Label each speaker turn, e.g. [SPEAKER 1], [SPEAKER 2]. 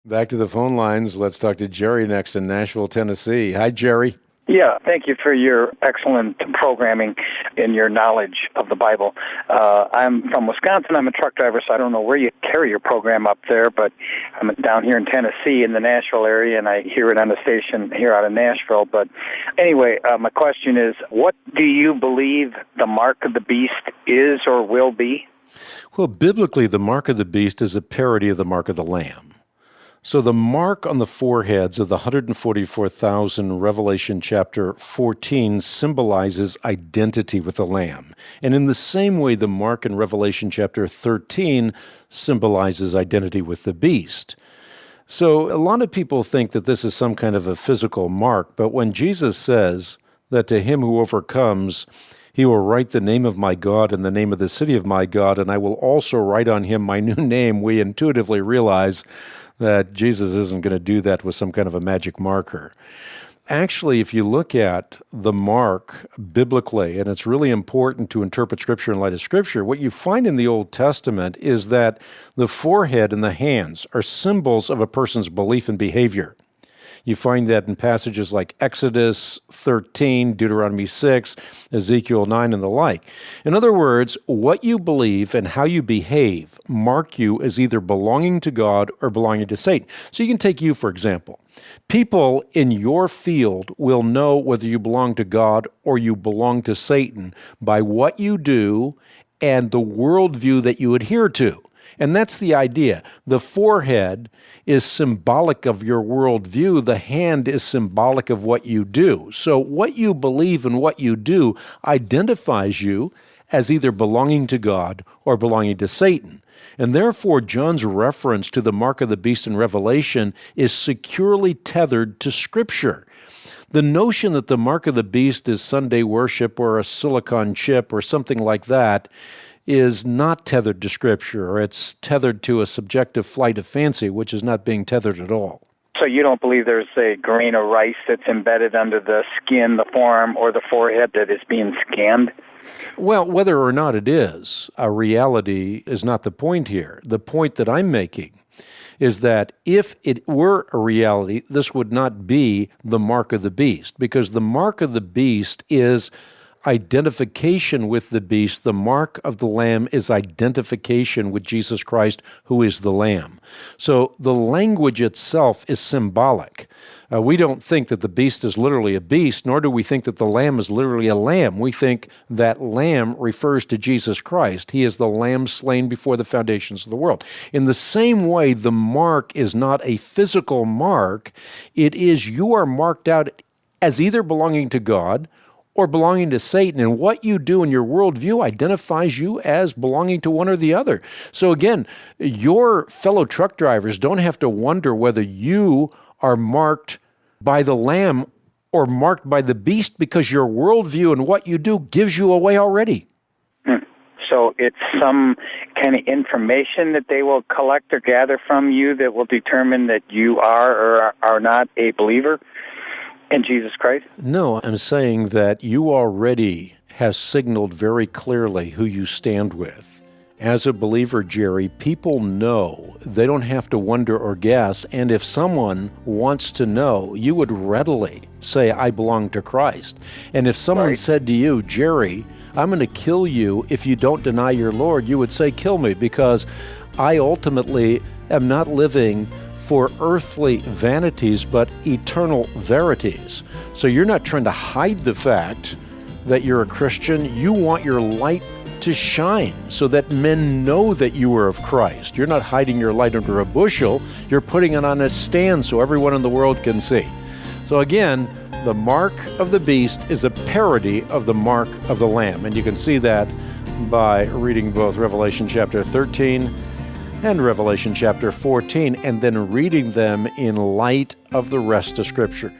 [SPEAKER 1] Back to the phone lines. Let's talk to Jerry next in Nashville, Tennessee. Hi, Jerry.
[SPEAKER 2] Yeah, thank you for your excellent programming and your knowledge of the Bible. I'm from Wisconsin. I'm a truck driver, so I don't know where you carry your program up there, but I'm down here in Tennessee in the Nashville area, and I hear it on the station here out of Nashville. But anyway, my question is, what do you believe the mark of the beast is or will be?
[SPEAKER 1] Well, biblically, the mark of the beast is a parody of the mark of the Lamb. So the mark on the foreheads of the 144,000, Revelation chapter 14, symbolizes identity with the Lamb. And in the same way, the mark in Revelation chapter 13 symbolizes identity with the beast. So a lot of people think that this is some kind of a physical mark, but when Jesus says that to him who overcomes, he will write the name of my God and the name of the city of my God, and I will also write on him my new name, we intuitively realize that Jesus isn't going to do that with some kind of a magic marker. Actually, if you look at the mark biblically, and it's really important to interpret Scripture in light of Scripture, what you find in the Old Testament is that the forehead and the hands are symbols of a person's belief and behavior. You find that in passages like Exodus 13, Deuteronomy 6, Ezekiel 9, and the like. In other words, what you believe and how you behave mark you as either belonging to God or belonging to Satan. So you can take you, for example. People in your field will know whether you belong to God or you belong to Satan by what you do and the worldview that you adhere to. And that's the idea. The forehead is symbolic of your worldview. The hand is symbolic of what you do. So what you believe and what you do identifies you as either belonging to God or belonging to Satan. And therefore, John's reference to the mark of the beast in Revelation is securely tethered to Scripture. The notion that the mark of the beast is Sunday worship or a silicon chip or something like that is not tethered to Scripture, or it's tethered to a subjective flight of fancy, which is not being tethered at all.
[SPEAKER 2] So you don't believe there's a grain of rice that's embedded under the skin, the forearm, or the forehead that is being scanned?
[SPEAKER 1] Well, whether or not it is, a reality is not the point here. The point that I'm making is that if it were a reality, this would not be the mark of the beast, because the mark of the beast is identification with the beast. The mark of the Lamb is identification with Jesus Christ, who is the Lamb. So the language itself is symbolic. We don't think that the beast is literally a beast, nor do we think that the Lamb is literally a lamb. We think that lamb refers to Jesus Christ. He is the Lamb slain before the foundations of the world. In the same way, the mark is not a physical mark. It is you are marked out as either belonging to God or belonging to Satan, and what you do in your worldview identifies you as belonging to one or the other. So again, your fellow truck drivers don't have to wonder whether you are marked by the Lamb or marked by the beast, because your worldview and what you do gives you away already.
[SPEAKER 2] So it's some kind of information that they will collect or gather from you that will determine that you are or are not a believer in Jesus Christ?
[SPEAKER 1] No, I'm saying that you already have signaled very clearly who you stand with. As a believer, Jerry, people know. They don't have to wonder or guess. And if someone wants to know, you would readily say, I belong to Christ. And if someone said to you, Jerry, I'm going to kill you if you don't deny your Lord, you would say, kill me, because I ultimately am not living for earthly vanities, but eternal verities. So you're not trying to hide the fact that you're a Christian. You want your light to shine so that men know that you are of Christ. You're not hiding your light under a bushel. You're putting it on a stand so everyone in the world can see. So again, the mark of the beast is a parody of the mark of the Lamb. And you can see that by reading both Revelation chapter 13 and Revelation chapter 14, and then reading them in light of the rest of Scripture.